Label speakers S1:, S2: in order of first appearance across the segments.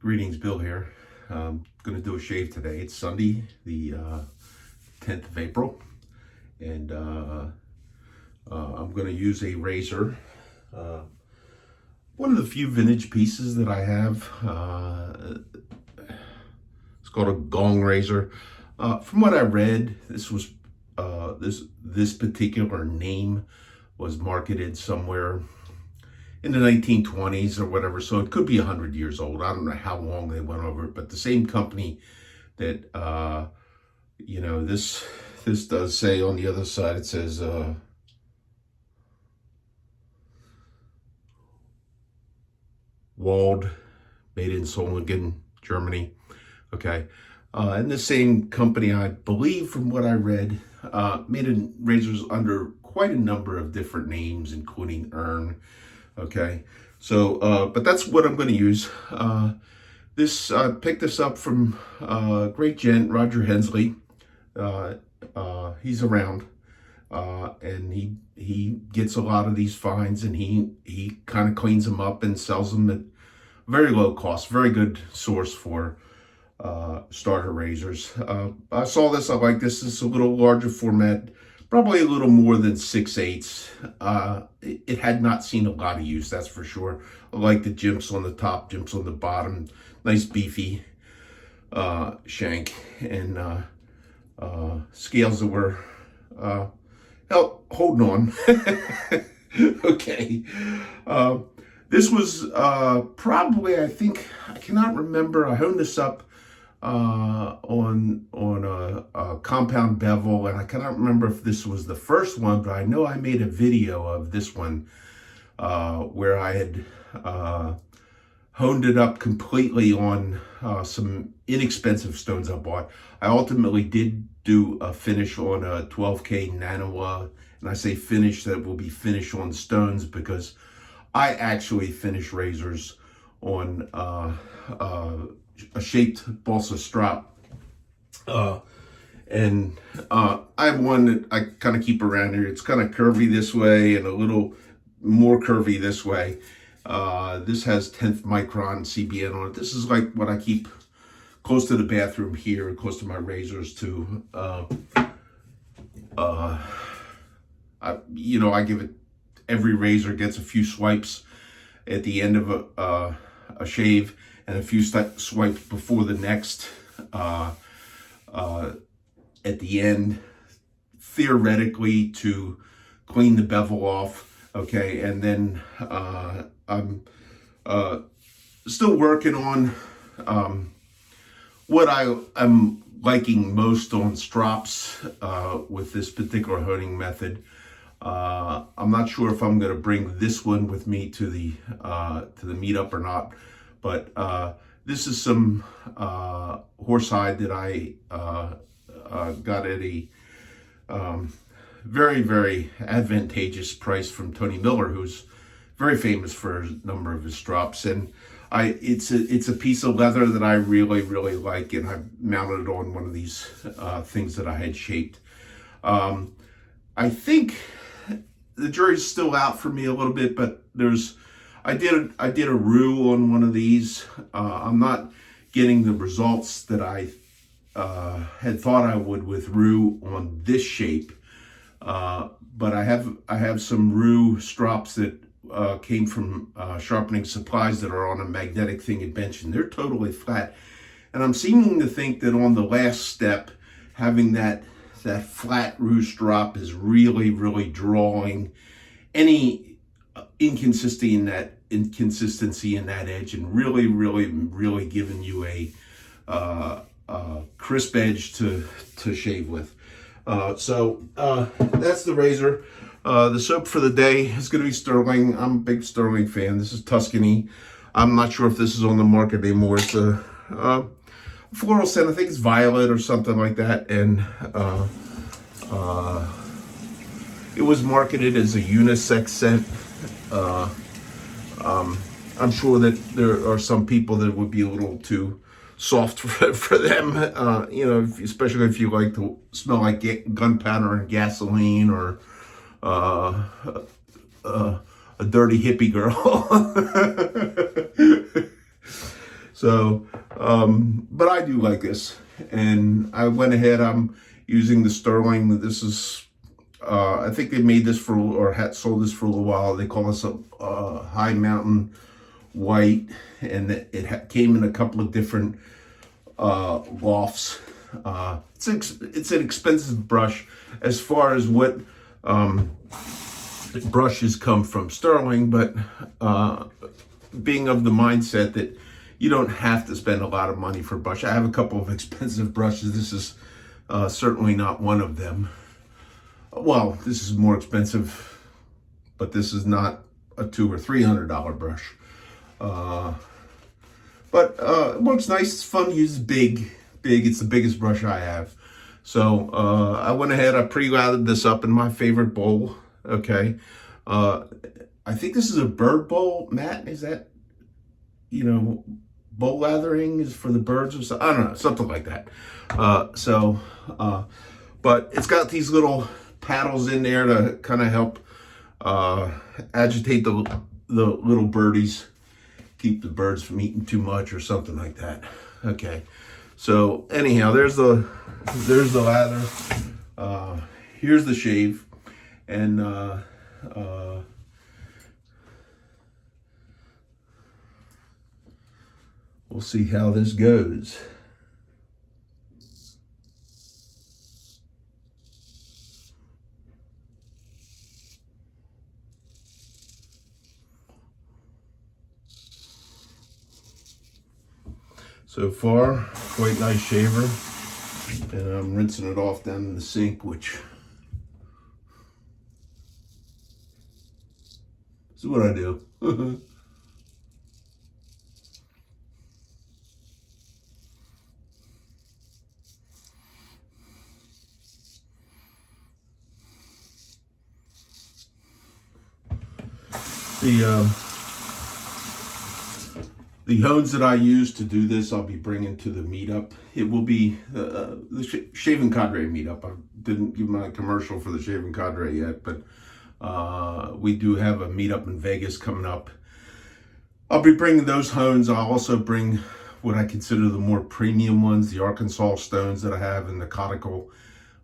S1: Greetings, Bill here. I'm going to do a shave today. It's Sunday, the 10th of April, and I'm going to use a razor. One of the few vintage pieces that I have. It's called a Gong razor. From what I read, this was this particular name was marketed somewhere in the 1920s or whatever, so it could be 100 years old. I don't know how long they went over it, but the same company that, this does say on the other side, it says, Wald, made in Solingen, Germany. Okay. And the same company, I believe, from what I read, made razors under quite a number of different names, including Earn. Okay, so, but that's what I'm going to use. I picked this up from great gent, Roger Hensley. He's around, and he gets a lot of these finds, and he kind of cleans them up and sells them at very low cost. Very good source for starter razors. I saw this, I like this. It's a little larger format, probably a little more than 6/8. It had not seen a lot of use, that's for sure. I like the jimps on the top, jimps on the bottom. Nice beefy shank, and scales that were holding on. Okay. This was probably, I think, I cannot remember. I honed this up on a compound bevel, and I cannot remember if this was the first one, but I know I made a video of this one where I had honed it up completely on some inexpensive stones I bought. I ultimately did do a finish on a 12K Nanoa, and I say finish, that will be finish on stones, because I actually finish razors on a shaped balsa strap, and I have one that I kind of keep around here. It's kind of curvy this way and a little more curvy this way. This has 10th micron CBN on it. This is like what I keep close to the bathroom here, close to my razors too. I give it, every razor gets a few swipes at the end of a shave, and a few swipes before the next at the end, theoretically, to clean the bevel off. Okay, and then I'm still working on what I'm liking most on strops with this particular honing method. I'm not sure if I'm going to bring this one with me to the meetup or not, but this is some horsehide that I got at a very, very advantageous price from Tony Miller, who's very famous for a number of his strops. And it's a piece of leather that I really, really like, and I mounted it on one of these things that I had shaped. I think the jury's still out for me a little bit, but I did a roux on one of these. I'm not getting the results that I had thought I would with roux on this shape, but I have some roux strops that came from Sharpening Supplies that are on a magnetic thing at bench, and they're totally flat. And I'm seeming to think that on the last step, having that flat roux strop is really, really drawing any inconsistency in that edge, and really, really, really giving you a crisp edge to shave with. So that's the razor. The soap for the day is going to be Sterling. I'm a big Sterling fan. This is Tuscany. I'm not sure if this is on the market anymore. It's a floral scent. I think it's violet or something like that. And it was marketed as a unisex scent. I'm sure that there are some people that would be a little too soft for them, especially if you like to smell like gunpowder and gasoline, or a dirty hippie girl. So, but I do like this. And I went ahead, I'm using the Sterling. This is, I think they made this for, or had sold this for a little while. They call this a High Mountain White. And it came in a couple of different lofts. It's an expensive brush as far as what brushes come from Sterling, but being of the mindset that you don't have to spend a lot of money for a brush. I have a couple of expensive brushes. This is certainly not one of them. Well, this is more expensive, but this is not a $200 or $300 brush. But it works nice. It's fun to use. Big. It's the biggest brush I have. So I went ahead, I pre-lathered this up in my favorite bowl. Okay. I think this is a bird bowl, Matt. Is that, bowl lathering is for the birds or something? I don't know, something like that. But it's got these little paddles in there to kind of help agitate the little birdies, keep the birds from eating too much or something like that. Okay. So anyhow, there's the lather. Here's the shave, and we'll see how this goes. So far, quite nice shaver, and I'm rinsing it off down in the sink, which is what I do. The hones that I use to do this, I'll be bringing to the meetup. It will be the Shaving Cadre meetup. I didn't give my commercial for the Shaving Cadre yet, but we do have a meetup in Vegas coming up. I'll be bringing those hones. I'll also bring what I consider the more premium ones, the Arkansas stones that I have in the conical.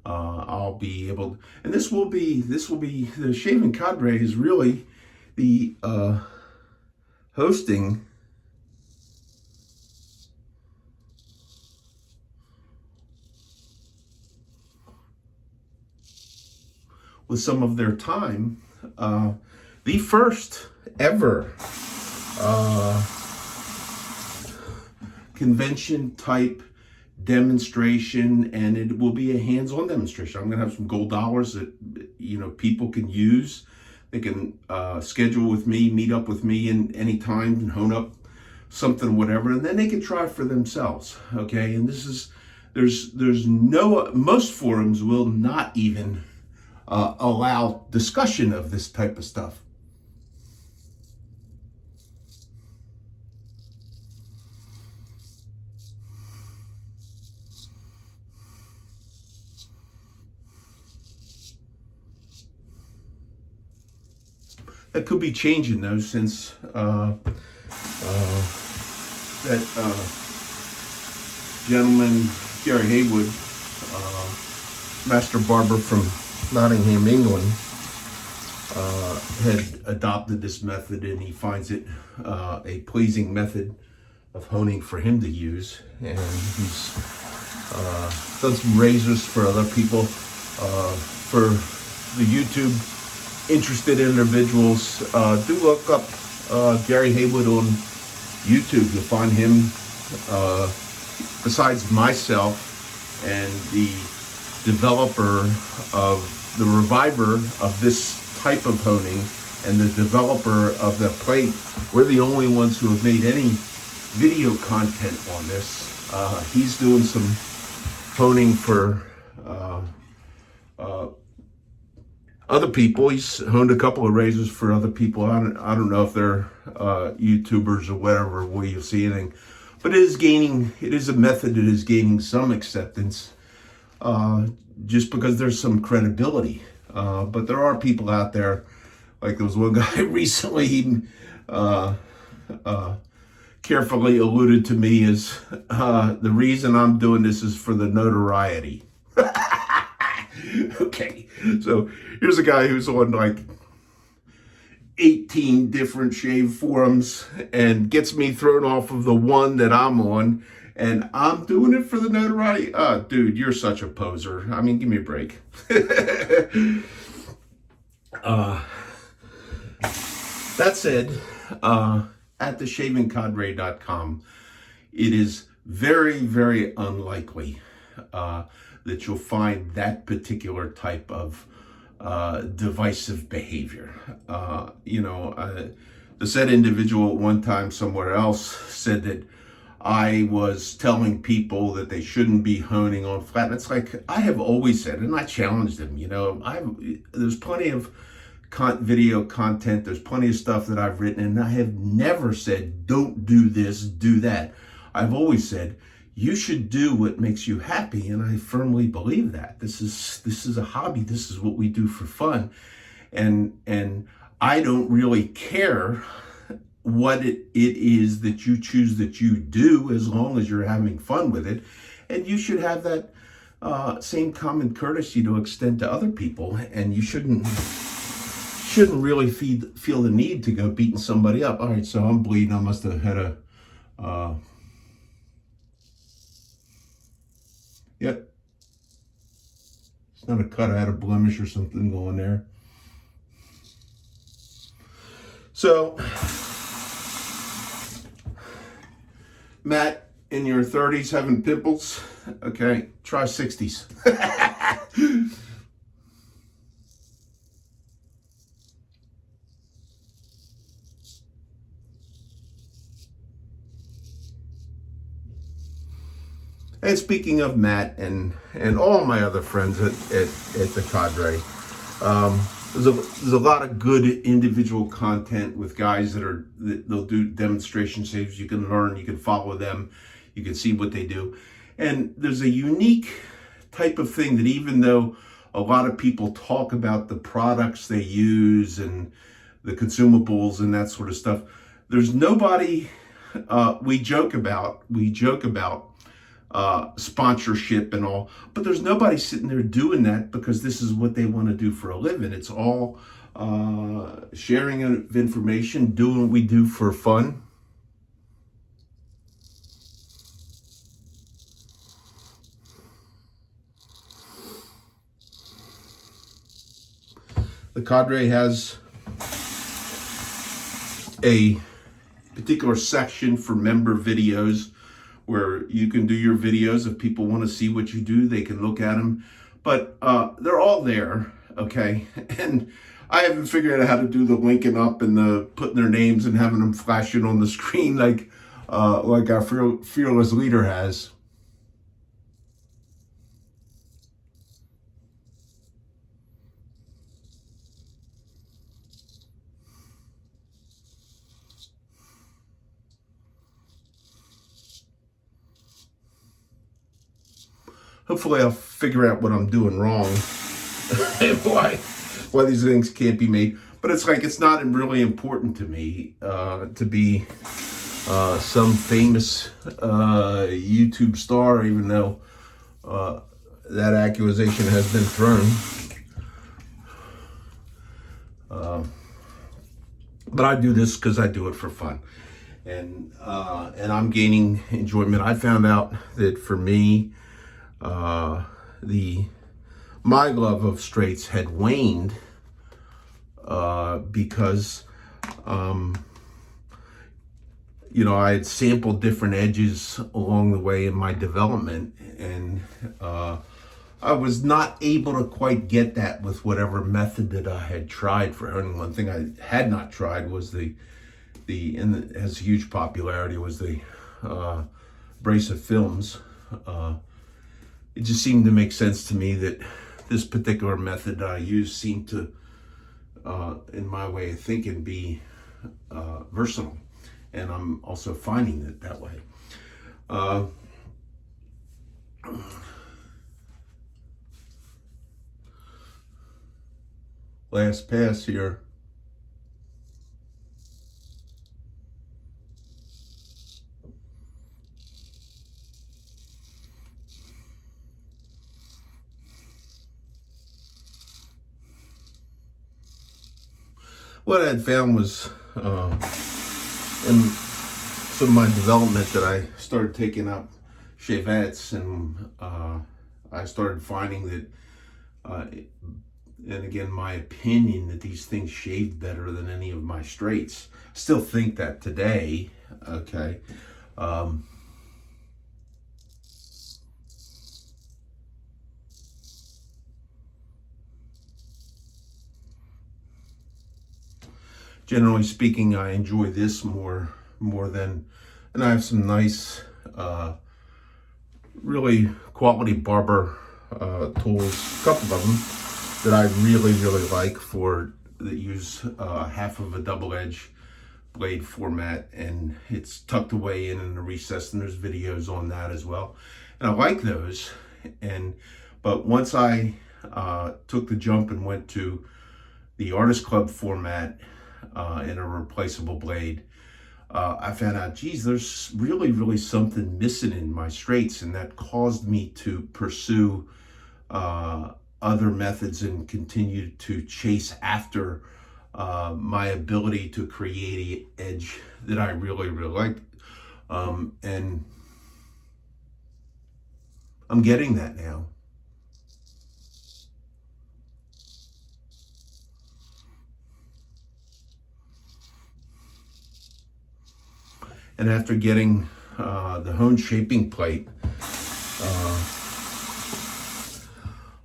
S1: I'll be able, and this will be the Shaving Cadre is really the hosting with some of their time, the first ever convention type demonstration, and it will be a hands-on demonstration. I'm gonna have some gold dollars that people can use. They can schedule with me, meet up with me in any time and hone up something, whatever, and then they can try for themselves. Okay, and this is there's no, most forums will not even allow discussion of this type of stuff. That could be changing though, since that gentleman, Gary Haywood, master barber from Nottingham, England, had adopted this method, and he finds it a pleasing method of honing for him to use. And he's done some razors for other people. For the YouTube interested individuals, do look up Gary Haywood on YouTube. You'll find him, besides myself and the developer of the reviver of this type of honing and the developer of the plate. We're the only ones who have made any video content on this. He's doing some honing for other people. He's honed a couple of razors for other people. I don't know if they're YouTubers or whatever, where you'll see anything, but it is a method that is gaining some acceptance, just because there's some credibility. But there are people out there, like there was one guy recently, he carefully alluded to me as the reason I'm doing this is for the notoriety. Okay, so here's a guy who's on like 18 different shave forums and gets me thrown off of the one that I'm on, and I'm doing it for the notoriety. Dude, you're such a poser. I mean, give me a break. That said, at TheShavingCadre.com, it is very, very unlikely that you'll find that particular type of divisive behavior. The said individual at one time somewhere else said that I was telling people that they shouldn't be honing on flat. And it's like, I have always said, and I challenged him, there's plenty of video content, there's plenty of stuff that I've written, and I have never said, don't do this, do that. I've always said, you should do what makes you happy, and I firmly believe that. This is a hobby. This is what we do for fun, and I don't really care what it is that you choose that you do, as long as you're having fun with it. And you should have that same common courtesy to extend to other people, and you shouldn't really feel the need to go beating somebody up. All right, so I'm bleeding. I must have had a yep. It's not a cut. I had a blemish or something going there. So, Matt, in your 30s having pimples, okay, try 60s. And speaking of Matt and all my other friends at the Cadre, there's a lot of good individual content with guys they'll do demonstration shaves. You can learn, you can follow them, you can see what they do. And there's a unique type of thing that, even though a lot of people talk about the products they use and the consumables and that sort of stuff, there's nobody, we joke about sponsorship and all, but there's nobody sitting there doing that because this is what they want to do for a living. It's all sharing of information, doing what we do for fun. The Cadre has a particular section for member videos where you can do your videos. If people want to see what you do, they can look at them. But they're all there, okay? And I haven't figured out how to do the linking up and the putting their names and having them flashing on the screen like our fearless leader has. Hopefully I'll figure out what I'm doing wrong and why these things can't be made. But it's like, it's not really important to me to be some famous YouTube star, even though that accusation has been thrown. But I do this because I do it for fun. And I'm gaining enjoyment. I found out that for me, my love of straights had waned because I had sampled different edges along the way in my development, and I was not able to quite get that with whatever method that I had tried for honing. One thing I had not tried was and it has huge popularity, was the abrasive films. It just seemed to make sense to me that this particular method I use seemed to, in my way of thinking, be versatile. And I'm also finding it that way. Last pass here. what I had found was in some of my development that I started taking up shavettes, and I started finding that, and again, my opinion, that these things shaved better than any of my straights. Still think that today, okay. Generally speaking, I enjoy this more than, and I have some nice, really quality barber tools, a couple of them that I really like for, that use half of a double edge blade format, and it's tucked away in the recess, and there's videos on that as well, and I like those. But once I took the jump and went to the Artist Club format in a replaceable blade, I found out, geez, there's really something missing in my straights, and that caused me to pursue other methods and continue to chase after my ability to create an edge that I really liked. And I'm getting that now. And after getting the Hone shaping plate,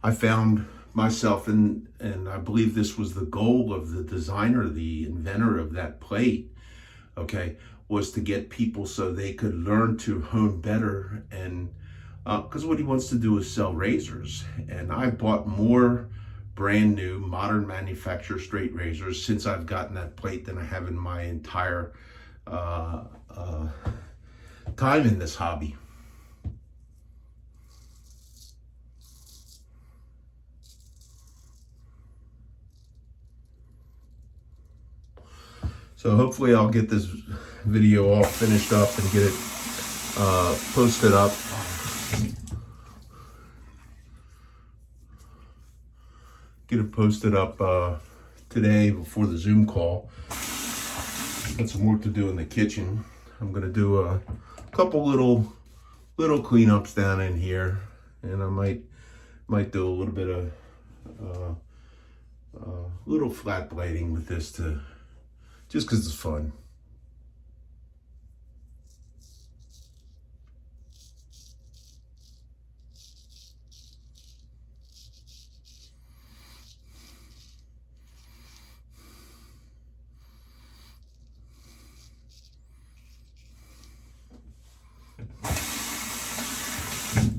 S1: I found myself, and I believe this was the goal of the designer, the inventor of that plate, okay, was to get people so they could learn to hone better. And because what he wants to do is sell razors. And I've bought more brand new modern manufacturer straight razors since I've gotten that plate than I have in my entire time in this hobby. So hopefully I'll get this video all finished up and get it posted up. Get it posted up today before the Zoom call. Got some work to do in the kitchen. I'm gonna do a couple little cleanups down in here, and I might do a little bit of little flat blading with this, to just because it's fun.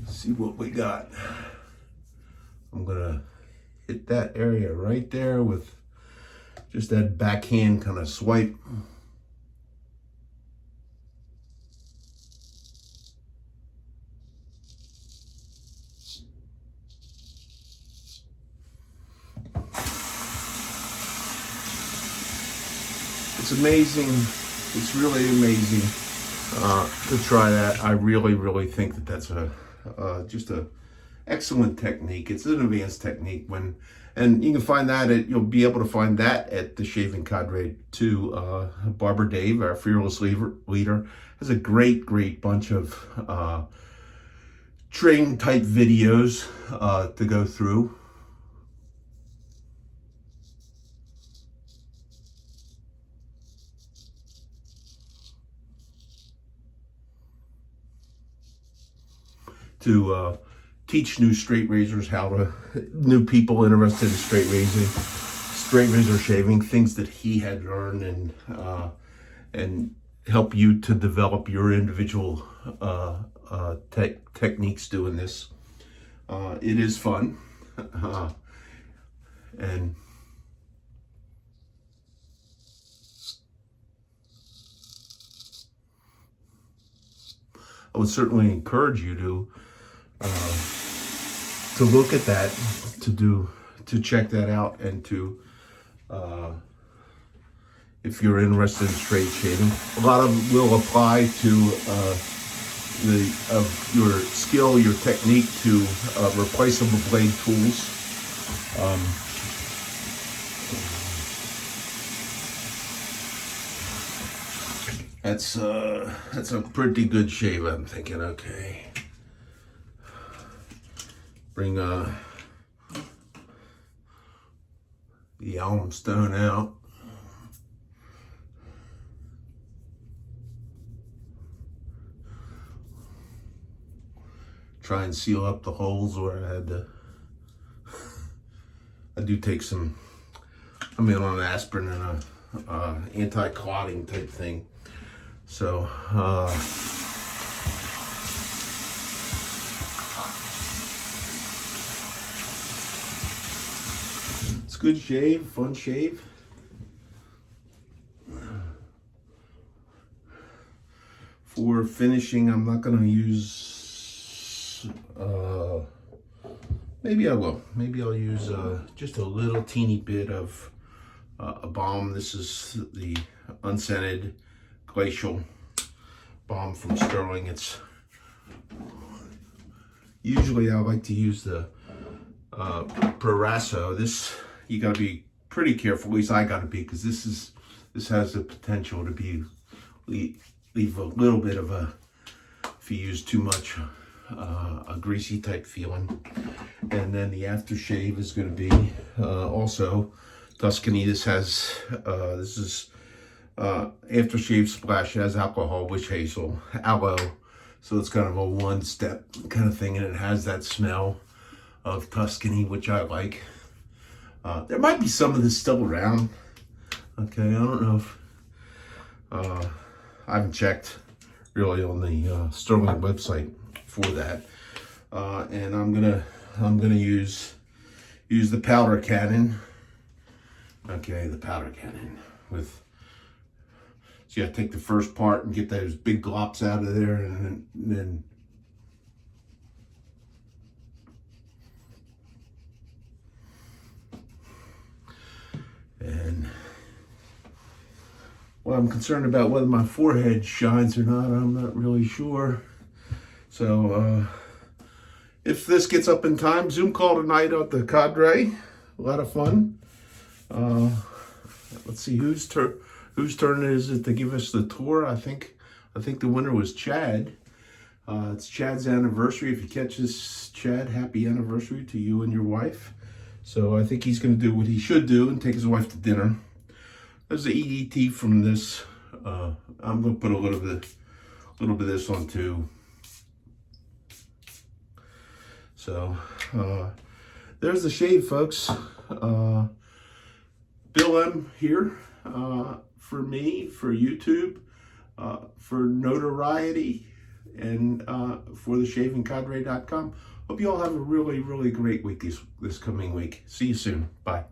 S1: See what we got. I'm gonna hit that area right there with just that backhand kind of swipe. It's amazing. It's really amazing to try that. I really think that that's just a excellent technique. It's an advanced technique, and you can find that you'll be able to find that at the Shaving Cadre too. Barber Dave, our fearless leader, has a great bunch of training type videos to go through. To teach new straight razors new people interested in straight razor shaving, things that he had learned, and help you to develop your individual techniques doing this. It is fun, and I would certainly encourage you to look at that, to check that out, and to if you're interested in straight shaving. A lot of them will apply to your skill, your technique, to replaceable blade tools. That's a pretty good shave. I'm thinking, okay. Bring the alum stone out. Try and seal up the holes where I had to. I do take some, I'm in on aspirin and a anti-clotting type thing. So, it's a good shave, fun shave. For finishing, I'm not gonna use, maybe I will. Maybe I'll use just a little teeny bit of a balm. This is the unscented glacial balm from Sterling. It's usually I like to use the Proraso. This you gotta be pretty careful. At least I gotta be, because this has the potential to be leave a little bit of a, if you use too much, a greasy type feeling. And then the aftershave is going to be also Tuscany. This has this is aftershave splash. It has alcohol, witch hazel, aloe, so it's kind of a one-step kind of thing, and it has that smell of Tuscany, which I like. There might be some of this still around. Okay, I don't know if I haven't checked really on the Sterling website for that, and I'm gonna use the powder cannon. Okay, the powder cannon with. So you gotta take the first part and get those big glops out of there, and then well, I'm concerned about whether my forehead shines or not. I'm not really sure. So if this gets up in time, Zoom call tonight at the Cadre. A lot of fun. Let's see whose turn is it to give us the tour. I think the winner was Chad. It's Chad's anniversary. If you catch this, Chad, happy anniversary to you and your wife. So I think he's going to do what he should do and take his wife to dinner. There's the EDT from this. I'm going to put a little bit of this on too. So there's the shave, folks. Bill M here for me, for YouTube, for Notoriety, and for TheShavingCadre.com. Hope you all have a really, really great week this coming week. See you soon. Bye.